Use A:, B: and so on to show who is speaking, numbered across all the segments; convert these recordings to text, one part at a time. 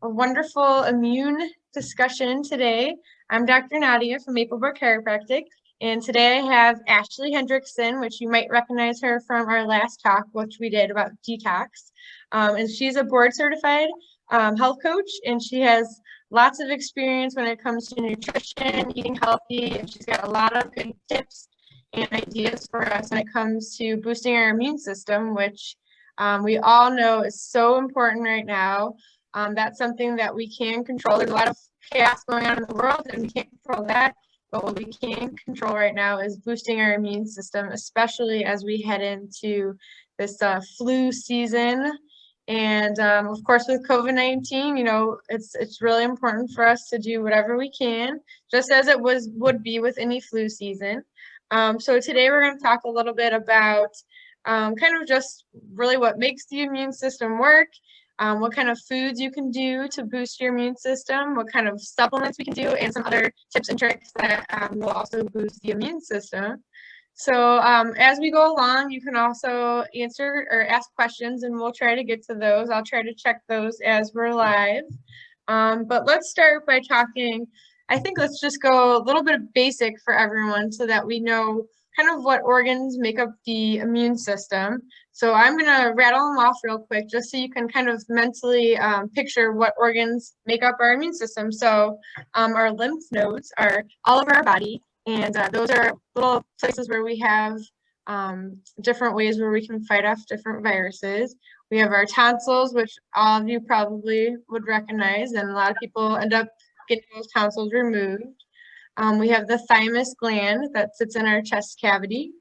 A: a wonderful immune discussion today. I'm Dr. Nadia from Maplebrook Chiropractic, and today I have Ashley Hendrickson, which you might recognize her from our last talk, which we did about detox. And she's a board certified health coach, and she has lots of experience when it comes to nutrition, eating healthy, and she's got a lot of good tips and ideas for us when it comes to boosting our immune system, which we all know is so important right now. That's something that we can control. There's a lot of chaos going on in the world, and we can't control that. But what we can control right now is boosting our immune system, especially as we head into this flu season. And of course, with COVID-19, you know, it's really important for us to do whatever we can, just as it would be with any flu season. So today we're going to talk a little bit about kind of just really what makes the immune system work, what kind of foods you can do to boost your immune system, what kind of supplements we can do, and some other tips and tricks that will also boost the immune system. So as we go along, you can also answer or ask questions, and we'll try to get to those. I'll try to check those as we're live. But let's start by talking. I think let's just go a little bit of basic for everyone so that we know kind of what organs make up the immune system. So I'm going to rattle them off real quick just so you can kind of mentally picture what organs make up our immune system. So our lymph nodes are all over our body, and those are little places where we have different ways where we can fight off different viruses. We have our tonsils, which all of you probably would recognize, and a lot of people end up getting those tonsils removed. We have the thymus gland that sits in our chest cavity.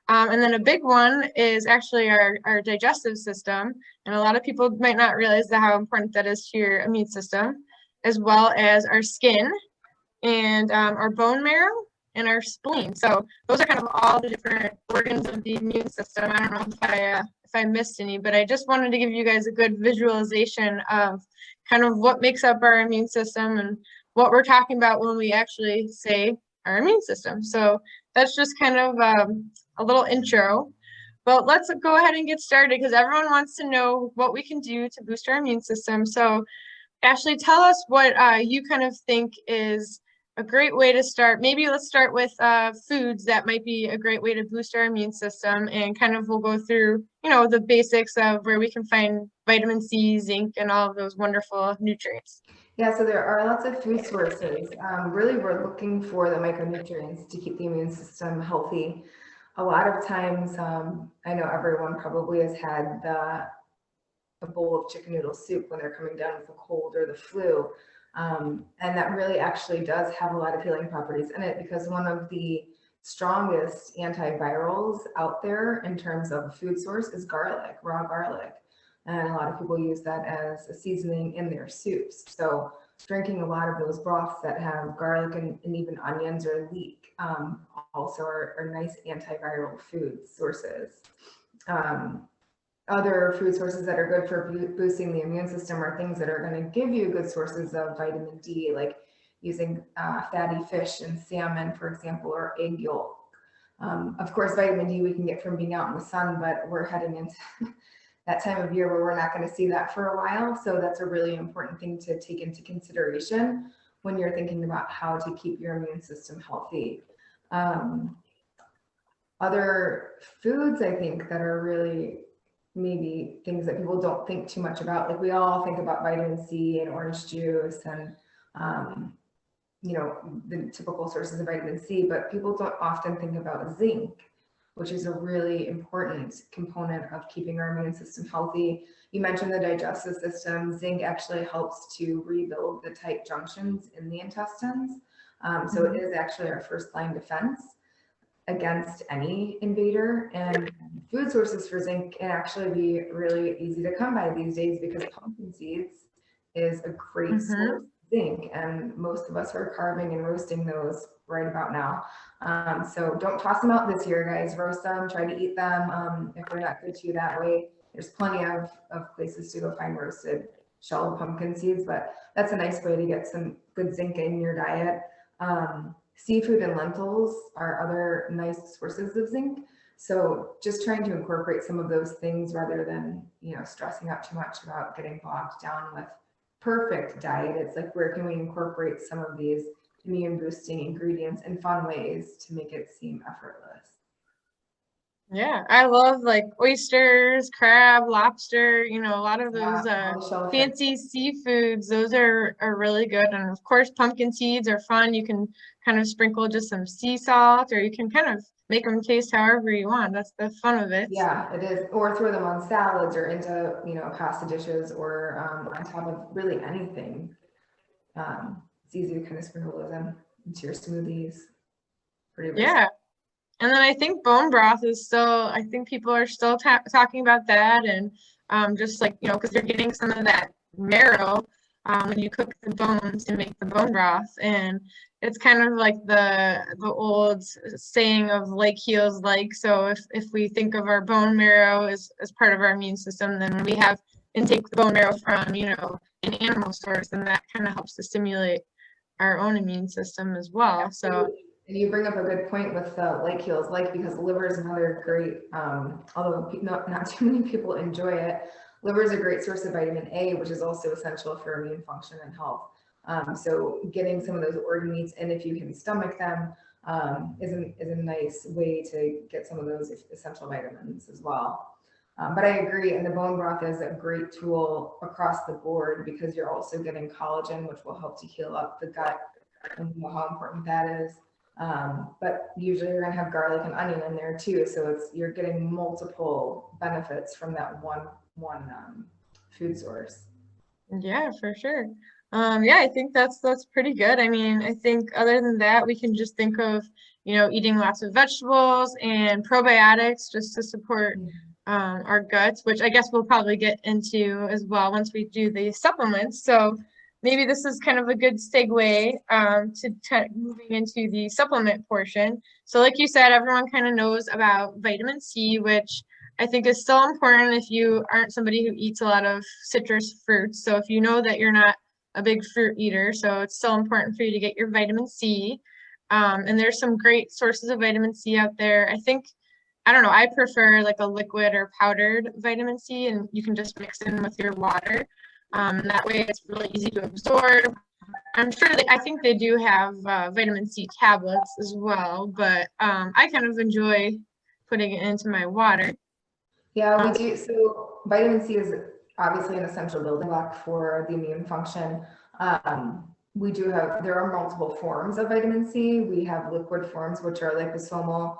A: And then a big one is actually our digestive system. And a lot of people might not realize how important that is to your immune system, as well as our skin and our bone marrow and our spleen. So those are kind of all the different organs of the immune system. I don't know if I missed any, but I just wanted to give you guys a good visualization of kind of what makes up our immune system and what we're talking about when we actually say our immune system. So that's just kind of a little intro. But let's go ahead and get started because everyone wants to know what we can do to boost our immune system. So Ashley, tell us what you kind of think is a great way to start. Maybe let's start with foods that might be a great way to boost our immune system, and kind of we'll go through, you know, the basics of where we can find vitamin C, zinc, and all of those wonderful nutrients.
B: Yeah, so there are lots of food sources. Really, we're looking for the micronutrients to keep the immune system healthy. A lot of times, I know everyone probably has had a bowl of chicken noodle soup when they're coming down with a cold or the flu. And that really actually does have a lot of healing properties in it, because one of the strongest antivirals out there in terms of a food source is garlic, raw garlic. And a lot of people use that as a seasoning in their soups. So drinking a lot of those broths that have garlic and even onions or leek also are nice antiviral food sources. Other food sources that are good for boosting the immune system are things that are going to give you good sources of vitamin D, like using fatty fish and salmon, for example, or egg yolk. Of course, vitamin D we can get from being out in the sun, but we're heading into that time of year where we're not going to see that for a while. So that's a really important thing to take into consideration when you're thinking about how to keep your immune system healthy. Other foods, I think, that are really maybe things that people don't think too much about, like we all think about vitamin C and orange juice and you know, the typical sources of vitamin C, but people don't often think about zinc, which is a really important component of keeping our immune system healthy. You mentioned the digestive system. Zinc actually helps to rebuild the tight junctions in the intestines. So it is actually our first line defense against any invader. And food sources for zinc can actually be really easy to come by these days, because pumpkin seeds is a great source of zinc, and most of us are carving and roasting those right about now. So don't toss them out this year, guys. Roast them, try to eat them if they're not good to you that way. There's plenty of places to go find roasted shelled pumpkin seeds, but that's a nice way to get some good zinc in your diet. Seafood and lentils are other nice sources of zinc. So just trying to incorporate some of those things rather than, you know, stressing out too much about getting bogged down with perfect diet. It's like, where can we incorporate some of these immune boosting ingredients in fun ways to make it seem effortless?
A: Yeah, I love like oysters, crab, lobster, you know, a lot of those
B: All the shellfish.
A: fancy seafoods. Those are really good. And of course, pumpkin seeds are fun. You can kind of sprinkle just some sea salt, or you can kind of make them taste however you want. That's the fun of it.
B: Yeah, it is. Or throw them on salads or into, pasta dishes, or on top of really anything. It's easy to kind of sprinkle those into your smoothies. Pretty versatile.
A: Yeah. And then I think bone broth is still, I think people are still talking about that, and just like, you know, because you're getting some of that marrow when you cook the bones to make the bone broth. And it's kind of like the old saying of like heals like. So if we think of our bone marrow as part of our immune system, then when we have intake the bone marrow from, you know, an animal source, then that kind of helps to stimulate our own immune system as well. So.
B: And you bring up a good point with like heals like, because liver is another great, although not too many people enjoy it. Liver is a great source of vitamin A, which is also essential for immune function and health. So getting some of those organ meats in, if you can stomach them, is a nice way to get some of those essential vitamins as well. But I agree, and the bone broth is a great tool across the board, because you're also getting collagen, which will help to heal up the gut, and you know how important that is. But usually you're gonna have garlic and onion in there too, so you're getting multiple benefits from that one food source.
A: Yeah, for sure. Yeah, I think that's pretty good. I mean, I think other than that, we can just think of, you know, eating lots of vegetables and probiotics just to support our guts, which I guess we'll probably get into as well once we do the supplements. So maybe this is kind of a good segue to moving into the supplement portion. So like you said, everyone kind of knows about vitamin C, which I think is still important if you aren't somebody who eats a lot of citrus fruits. So if you know that you're not a big fruit eater, so it's still important for you to get your vitamin C. And there's some great sources of vitamin C out there. I don't know, I prefer like a liquid or powdered vitamin C, and you can just mix in with your water. And that way it's really easy to absorb. I'm sure I think they do have vitamin C tablets as well, but I kind of enjoy putting it into my water.
B: Yeah, we do. So vitamin C is obviously an essential building block for the immune function. There are multiple forms of vitamin C. We have liquid forms, which are liposomal.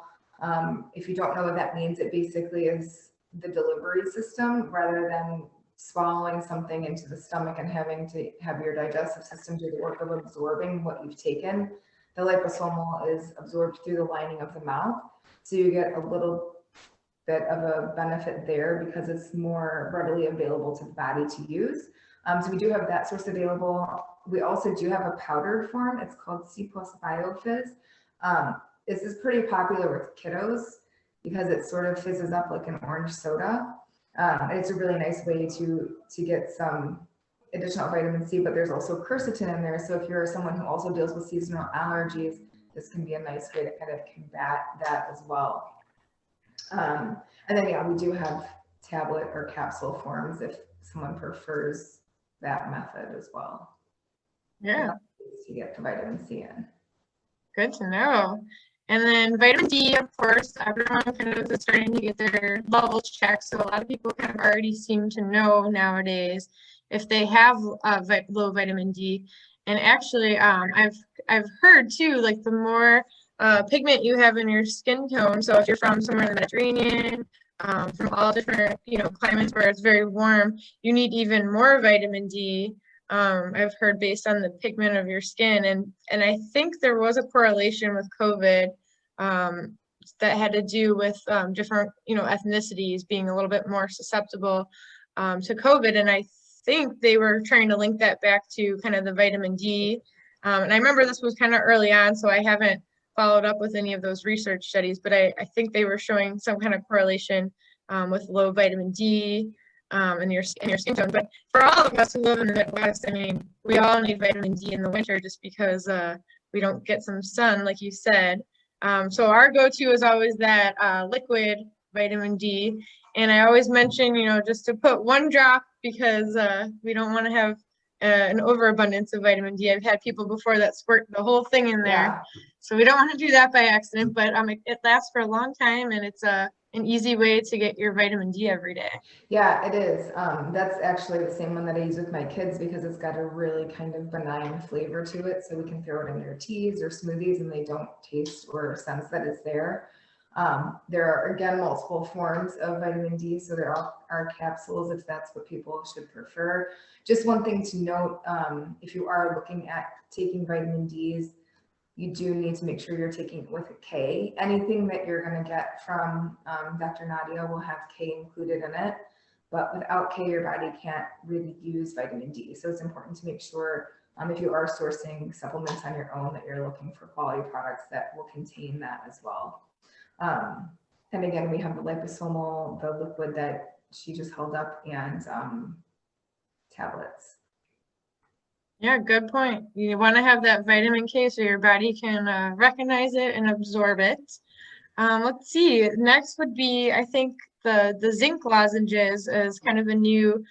B: If you don't know what that means, it basically is the delivery system, rather than swallowing something into the stomach and having to have your digestive system do the work of absorbing what you've taken. The liposomal is absorbed through the lining of the mouth. So you get a little bit of a benefit there, because it's more readily available to the body to use. So we do have that source available. We also do have a powdered form. It's called C+ BioFizz. This is pretty popular with kiddos because it sort of fizzes up like an orange soda. It's a really nice way to get some additional vitamin C, but there's also quercetin in there. So if you're someone who also deals with seasonal allergies, this can be a nice way to kind of combat that as well. And then, yeah, we do have tablet or capsule forms if someone prefers that method as well.
A: Yeah.
B: To get the vitamin C in.
A: Good to know. And then vitamin D, of course, everyone kind of is starting to get their levels checked. So a lot of people kind of already seem to know nowadays if they have low vitamin D. And actually, I've heard too, like the more pigment you have in your skin tone. So if you're from somewhere in the Mediterranean, from all different, you know, climates where it's very warm, you need even more vitamin D. I've heard based on the pigment of your skin, and I think there was a correlation with COVID that had to do with different, you know, ethnicities being a little bit more susceptible to COVID, and I think they were trying to link that back to kind of the vitamin D. And I remember this was kind of early on, so I haven't followed up with any of those research studies, but I think they were showing some kind of correlation with low vitamin D in your skin tone. But for all of us who live in the Midwest, I mean, we all need vitamin D in the winter just because we don't get some sun, like you said. So our go-to is always that liquid vitamin D. And I always mention, you know, just to put one drop because we don't want to have an overabundance of vitamin D. I've had people before that squirt the whole thing in there.
B: Yeah.
A: So we don't want to do that by accident, but it lasts for a long time, and it's an easy way to get your vitamin D every day.
B: Yeah, it is. That's actually the same one that I use with my kids because it's got a really kind of benign flavor to it. So we can throw it in their teas or smoothies and they don't taste or sense that it's there. There are, again, multiple forms of vitamin D. So there are capsules if that's what people should prefer. Just one thing to note, if you are looking at taking vitamin Ds, you do need to make sure you're taking it with a K. Anything that you're going to get from Dr. Nadia will have K included in it, but without K, your body can't really use vitamin D. So it's important to make sure if you are sourcing supplements on your own that you're looking for quality products that will contain that as well. And again, we have the liposomal, the liquid that she just held up, and tablets.
A: Yeah, good point. You want to have that vitamin K so your body can recognize it and absorb it. Let's see. Next would be, I think, the zinc lozenges is kind of a new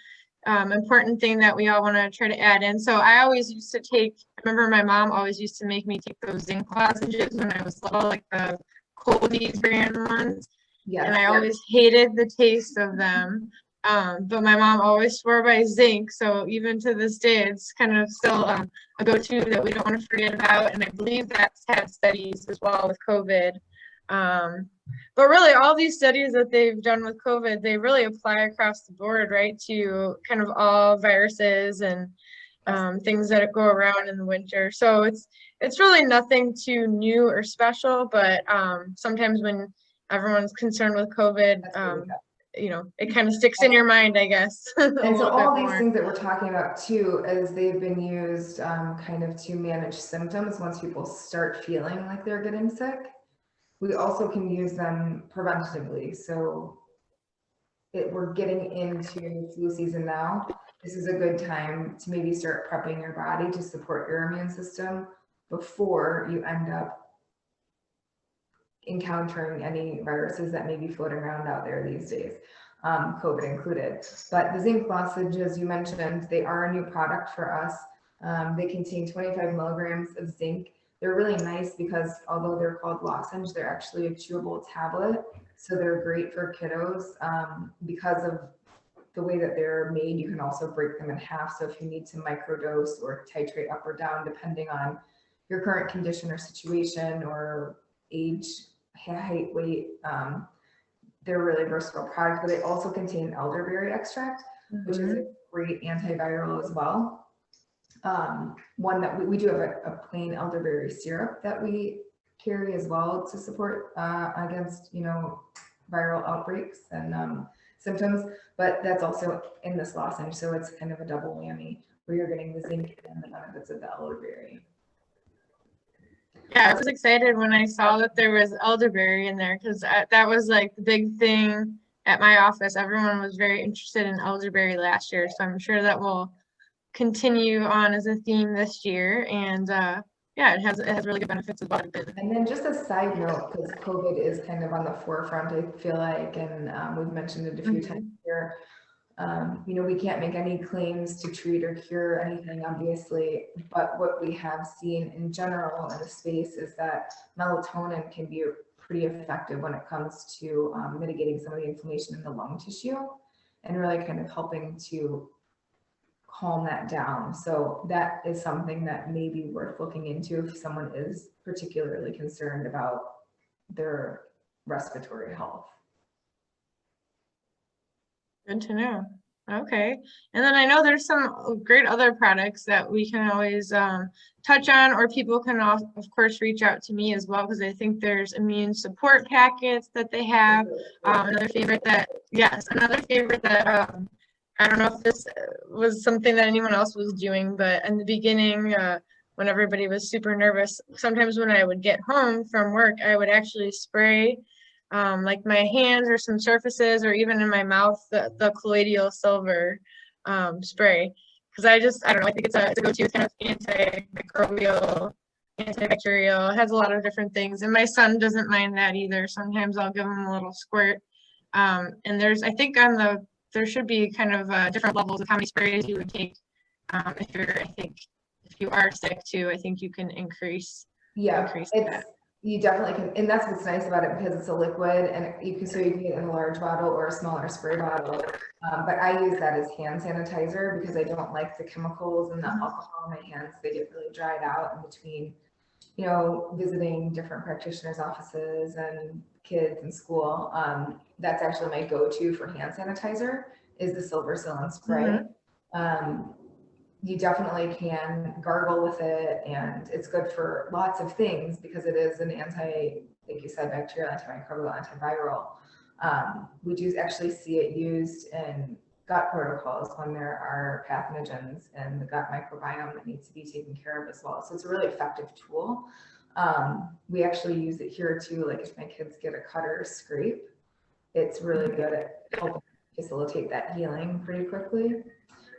A: important thing that we all want to try to add in. So I always used to take, I remember my mom always used to make me take those zinc lozenges when I was little, like the Colby's brand ones.
B: Yes,
A: and I always hated the taste of them. But my mom always swore by zinc, so even to this day, it's kind of still a go-to that we don't want to forget about. And I believe that's had studies as well with COVID. But really, all these studies that they've done with COVID, they really apply across the board, right, to kind of all viruses and things that go around in the winter. So it's really nothing too new or special, but sometimes when everyone's concerned with COVID, you know, it kind of sticks in your mind, I guess.
B: And so all these things that we're talking about too, as they've been used kind of to manage symptoms once people start feeling like they're getting sick. We also can use them preventatively. So we're getting into flu season now. This is a good time to maybe start prepping your body to support your immune system before you end up encountering any viruses that may be floating around out there these days, COVID included. But the zinc lozenges you mentioned, they are a new product for us. They contain 25 milligrams of zinc. They're really nice because although they're called lozenge, they're actually a chewable tablet. So they're great for kiddos because of the way that they're made. You can also break them in half. So if you need to microdose or titrate up or down, depending on your current condition or situation or age, height, weight, they're a really versatile product, but they also contain elderberry extract, which is a great antiviral as well. One that we do have a plain elderberry syrup that we carry as well to support against, you know, viral outbreaks and symptoms, but that's also in this lozenge. So it's kind of a double whammy where you're getting the zinc and the benefits of the elderberry.
A: Yeah, I was excited when I saw that there was elderberry in there because that was like the big thing at my office. Everyone was very interested in elderberry last year, so I'm sure that will continue on as a theme this year. And yeah, it has really good benefits as well.
B: And then just a side note, because COVID is kind of on the forefront, I feel like, and we've mentioned it a few times here. You know, we can't make any claims to treat or cure anything, obviously, but what we have seen in general in the space is that melatonin can be pretty effective when it comes to mitigating some of the inflammation in the lung tissue and really kind of helping to calm that down. So that is something that may be worth looking into if someone is particularly concerned about their respiratory health.
A: Good to know. Okay. And then I know there's some great other products that we can always touch on, or people can, of course, reach out to me as well, because I think there's immune support packets that they have. Another favorite that I don't know if this was something that anyone else was doing, but in the beginning, when everybody was super nervous, sometimes when I would get home from work, I would actually spray like my hands or some surfaces, or even in my mouth, the colloidal silver spray. Because I don't know, I think it's a go-to. It's kind of antimicrobial, antibacterial. It has a lot of different things. And my son doesn't mind that either. Sometimes I'll give him a little squirt. And I think there should be kind of different levels of how many sprays you would take If you are sick too, I think you can increase
B: Yeah,
A: that.
B: you definitely can, and that's what's nice about it because it's a liquid, and you can get it in a large bottle or a smaller spray bottle. But I use that as hand sanitizer because I don't like the chemicals and the alcohol in my hands. They get really dried out in between, you know, visiting different practitioners' offices and kids in school. That's actually my go-to for hand sanitizer is the silver cylinder spray. You definitely can gargle with it, and it's good for lots of things because it is an like you said, bacterial, antimicrobial, antiviral. We do actually see it used in gut protocols when there are pathogens in the gut microbiome that needs to be taken care of as well. So it's a really effective tool. We actually use it here too, like if my kids get a cut or a scrape, it's really good at helping facilitate that healing pretty quickly.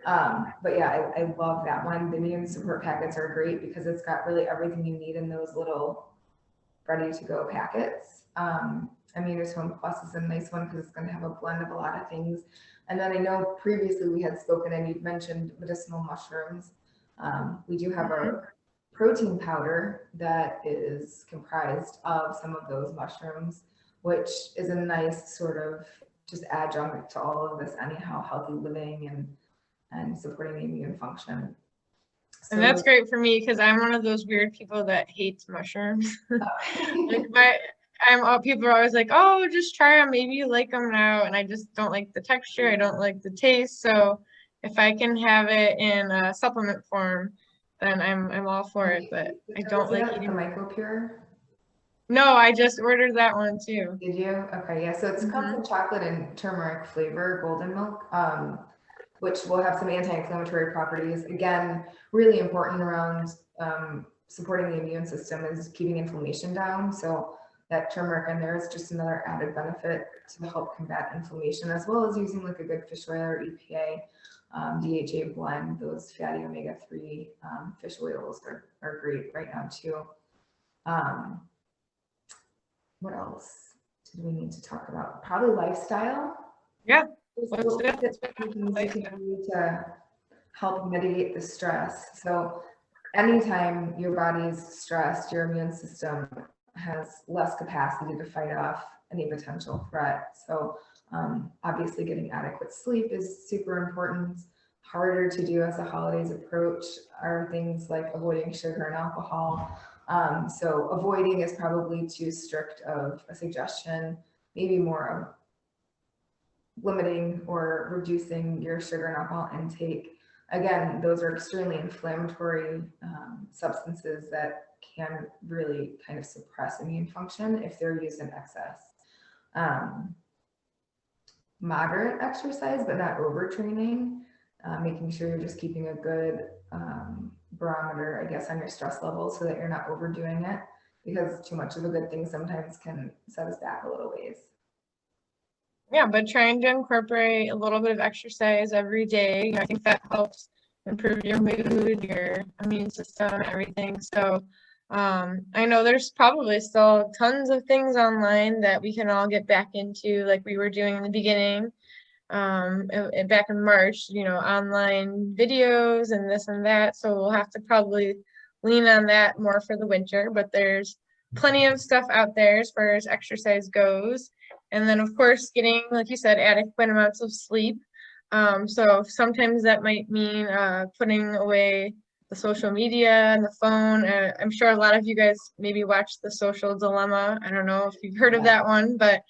B: But yeah, I love that one. The immune support packets are great because it's got really everything you need in those little ready to go packets. Immunotome Plus is a nice one because it's going to have a blend of a lot of things. And then I know previously we had spoken and you'd mentioned medicinal mushrooms. We do have a protein powder that is comprised of some of those mushrooms, which is a nice sort of just adjunct to all of this anyhow, healthy living and supporting the immune function.
A: And that's great for me because I'm one of those weird people that hates mushrooms. People are always like, oh, just try them, maybe you like them now, and I just don't like the texture, I don't like the taste. So if I can have it in a supplement form, then I'm all for it. But I don't like eating
B: the MicroPure.
A: No, I just ordered that one too.
B: Did you? Okay, yeah. So it's comes in chocolate and turmeric flavor, golden milk. Which will have some anti-inflammatory properties. Again, really important around supporting the immune system is keeping inflammation down. So that turmeric in there is just another added benefit to help combat inflammation, as well as using like a good fish oil or EPA, DHA blend. Those fatty omega-3 fish oils are great right now too. What else did we need to talk about? Probably lifestyle.
A: Yeah.
B: Things you can do to help mitigate the stress. So anytime your body's stressed, your immune system has less capacity to fight off any potential threat. So obviously getting adequate sleep is super important. Harder to do as the holidays approach are things like avoiding sugar and alcohol. So avoiding is probably too strict of a suggestion, maybe more of limiting or reducing your sugar and alcohol intake. Again, those are extremely inflammatory substances that can really kind of suppress immune function if they're used in excess. Moderate exercise, but not overtraining, making sure you're just keeping a good barometer, I guess, on your stress level so that you're not overdoing it, because too much of a good thing sometimes can set us back a little ways.
A: Yeah, but trying to incorporate a little bit of exercise every day, I think that helps improve your mood, your immune system, everything. So I know there's probably still tons of things online that we can all get back into, like we were doing in the beginning, back in March, online videos and this and that. So we'll have to probably lean on that more for the winter, but there's plenty of stuff out there as far as exercise goes. And then, of course, getting, like you said, adequate amounts of sleep. So sometimes that might mean putting away the social media and the phone. I'm sure a lot of you guys maybe watch The Social Dilemma. I don't know if you've heard of that one, but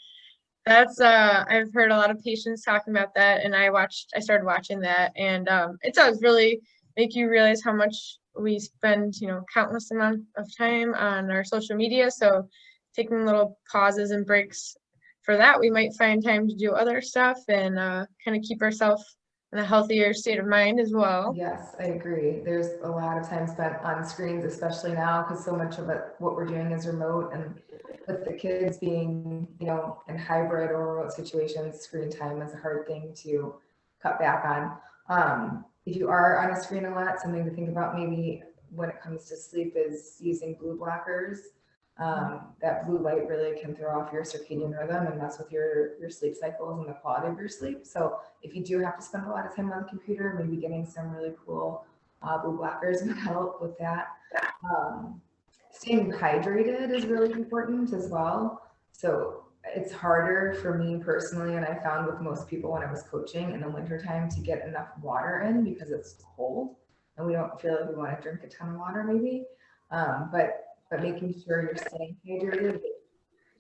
A: that's I've heard a lot of patients talking about that, and I started watching that, and it does really make you realize how much we spend, countless amount of time on our social media. So taking little pauses and breaks for that, we might find time to do other stuff and kind of keep ourselves in a healthier state of mind as well.
B: Yes, I agree. There's a lot of time spent on screens, especially now, because so much of it, what we're doing is remote, and with the kids being, in hybrid or remote situations, screen time is a hard thing to cut back on. If you are on a screen a lot, something to think about maybe when it comes to sleep is using blue blockers. That blue light really can throw off your circadian rhythm and mess with your sleep cycles and the quality of your sleep. So if you do have to spend a lot of time on the computer, maybe getting some really cool Blue blockers would help with that. Staying hydrated is really important as well. So it's harder for me personally, and I found with most people when I was coaching in the wintertime to get enough water in because it's cold and we don't feel like we want to drink a ton of water maybe. But making sure you're staying hydrated.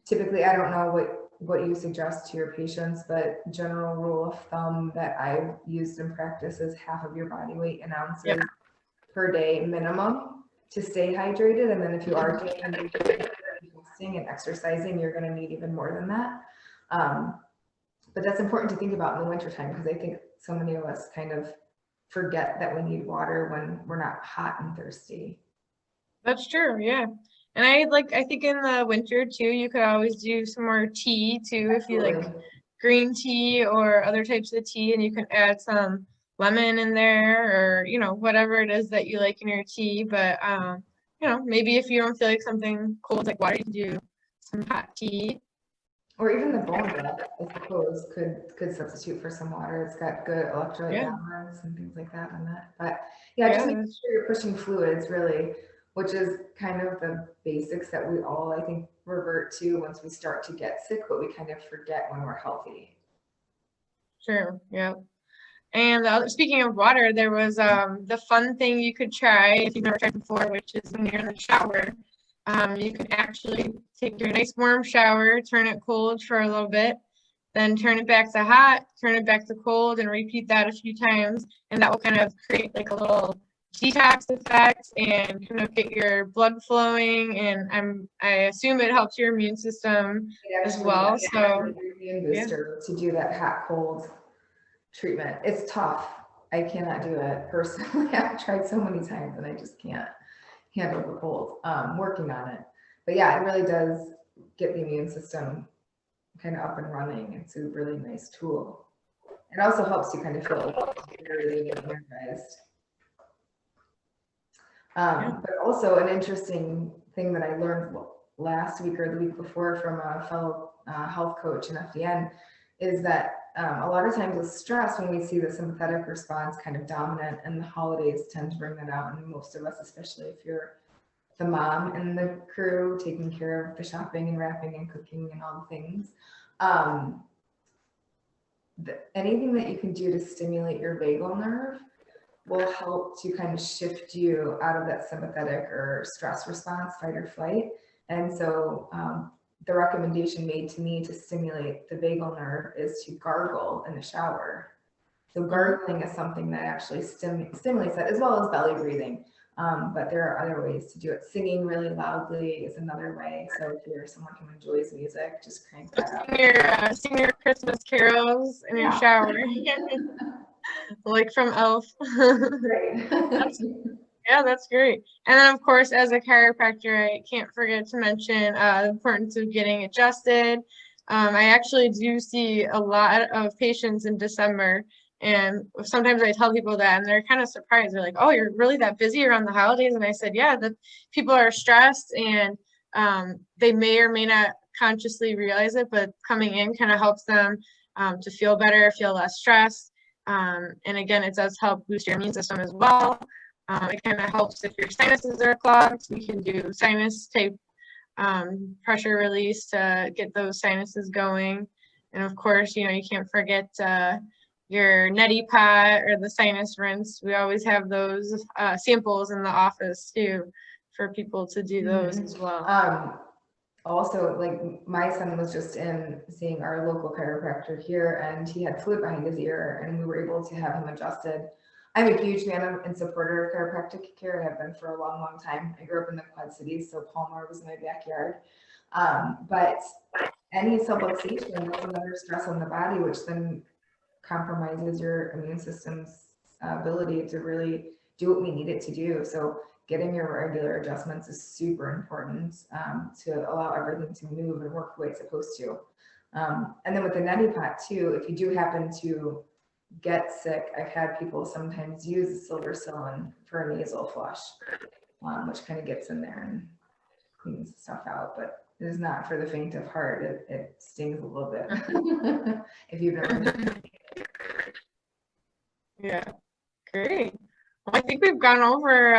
B: Typically, I don't know what you suggest to your patients, but general rule of thumb that I've used in practice is half of your body weight in ounces per day minimum to stay hydrated. And then if you are doing fasting and exercising, you're going to need even more than that. But that's important to think about in the wintertime because I think so many of us kind of forget that we need water when we're not hot and thirsty.
A: That's true, yeah. And I think in the winter too, you could always do some more tea too, if you like green tea or other types of tea, and you can add some lemon in there or, you know, whatever it is that you like in your tea. But, you know, maybe if you don't feel like something cold like water, you can do some hot tea.
B: Or even the bone broth, I suppose, could substitute for some water. It's got good electrolyte balance and things like that in that. But yeah, just make sure you're pushing fluids really, which is kind of the basics that we all, I think, revert to once we start to get sick, but we kind of forget when we're healthy.
A: Sure, yeah. And speaking of water, there was the fun thing you could try if you've never tried before, which is when you're in the shower. You can actually take your nice warm shower, turn it cold for a little bit, then turn it back to hot, turn it back to cold, and repeat that a few times. And that will kind of create like a little detox effect and kind of get your blood flowing. And I assume it helps your immune system as well. So
B: immune booster to do that hot cold treatment. It's tough. I cannot do it personally. I've tried so many times and I just can't handle the cold. Working on it, but yeah, it really does get the immune system kind of up and running. It's a really nice tool. It also helps you kind of feel really energized. But also an interesting thing that I learned last week or the week before from a fellow health coach in FDN is that a lot of times with stress, when we see the sympathetic response kind of dominant, and the holidays tend to bring that out, and most of us, especially if you're the mom in the crew taking care of the shopping and wrapping and cooking and all the things, anything that you can do to stimulate your vagal nerve will help to kind of shift you out of that sympathetic or stress response, fight or flight. And so the recommendation made to me to stimulate the vagal nerve is to gargle in the shower. So gargling is something that actually stimulates that, as well as belly breathing. But there are other ways to do it. Singing really loudly is another way. So if you're someone who enjoys music, just crank that up.
A: Sing your Christmas carols in your shower. Like from Elf.
B: Great.
A: Yeah, that's great. And then, of course, as a chiropractor, I can't forget to mention the importance of getting adjusted. I actually do see a lot of patients in December, and sometimes I tell people that, and they're kind of surprised. They're like, "Oh, you're really that busy around the holidays?" And I said, "Yeah, that people are stressed, and they may or may not consciously realize it, but coming in kind of helps them to feel better, feel less stressed." And again, it does help boost your immune system as well. It kind of helps if your sinuses are clogged. We can do sinus type pressure release to get those sinuses going. And of course, you know, you can't forget your neti pot or the sinus rinse. We always have those samples in the office too for people to do those as well.
B: Also, like my son was just in seeing our local chiropractor here, and he had fluid behind his ear, and we were able to have him adjusted. I'm a huge fan and supporter of chiropractic care. I have been for a long, long time. I grew up in the Quad Cities, so Palmer was my backyard. But any subluxation is another stress on the body, which then compromises your immune system's ability to really do what we need it to do. So getting your regular adjustments is super important to allow everything to move and work the way it's supposed to. And then with the neti pot too, if you do happen to get sick, I've had people sometimes use the silver cyllin for a nasal flush, which kind of gets in there and cleans stuff out, but it is not for the faint of heart. It stings a little bit if you've never.
A: Yeah, great. I think we've gone over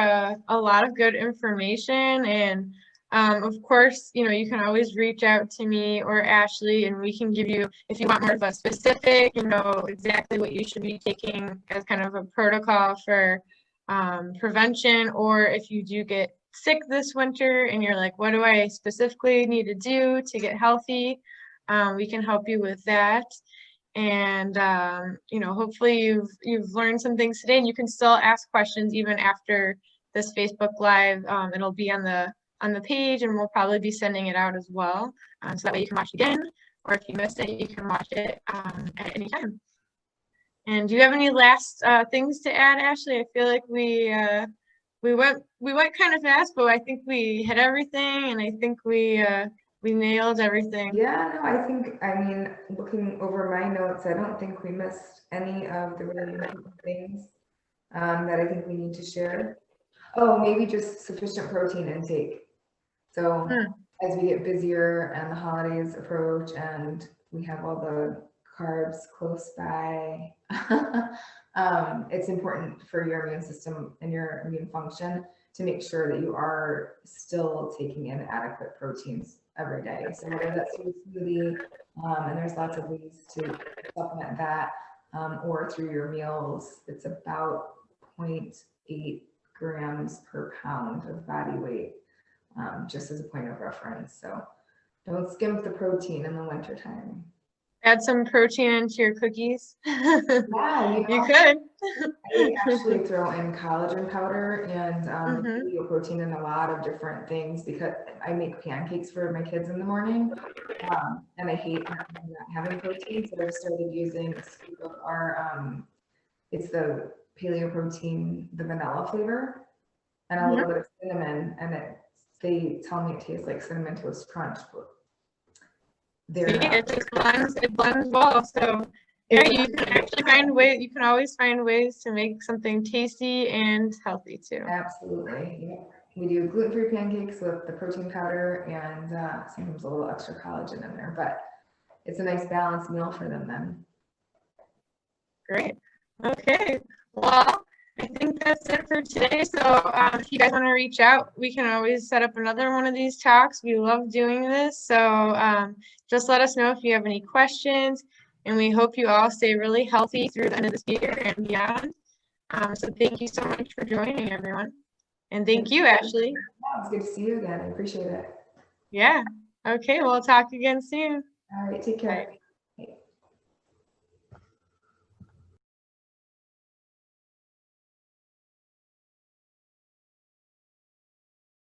A: a lot of good information, and of course, you can always reach out to me or Ashley, and we can give you, if you want more of a specific, exactly what you should be taking as kind of a protocol for prevention, or if you do get sick this winter and you're like, what do I specifically need to do to get healthy? We can help you with that. And hopefully you've learned some things today, and you can still ask questions even after this Facebook Live. It'll be on the page, and we'll probably be sending it out as well. So that way you can watch it again, or if you missed it, you can watch it at any time. And do you have any last things to add, Ashley? I feel like we went kind of fast, but I think we hit everything, and I think we nailed everything.
B: Yeah, no, I mean, looking over my notes, I don't think we missed any of the really important things that I think we need to share. Oh, maybe just sufficient protein intake. So as we get busier and the holidays approach and we have all the carbs close by, it's important for your immune system and your immune function to make sure that you are still taking in adequate proteins every day. So whether that's through smoothie, and there's lots of ways to supplement that, or through your meals, it's about 0.8 grams per pound of body weight, just as a point of reference. So don't skimp the protein in the wintertime.
A: Add some protein into your cookies.
B: Yeah,
A: you could.
B: I actually throw in collagen powder and paleo protein in a lot of different things because I make pancakes for my kids in the morning, and I hate not having protein, so I've started using a scoop of our it's the paleo protein, the vanilla flavor, and a little bit of cinnamon, and they tell me it tastes like Cinnamon Toast Crunch.
A: It blends well. So yeah, you can actually find ways. You can always find ways to make something tasty and healthy too.
B: Absolutely. Yeah. We do gluten-free pancakes with the protein powder and sometimes a little extra collagen in there, but it's a nice balanced meal for them then.
A: Great. Okay. Well, I think that's it for today. So if you guys want to reach out, we can always set up another one of these talks. We love doing this. So just let us know if you have any questions, and we hope you all stay really healthy through the end of this year and beyond. So thank you so much for joining, everyone. And thank you, Ashley.
B: Yeah, it's good to see you again. I appreciate it.
A: Yeah. Okay. We'll talk again soon.
B: All right. Take care.
A: Bye.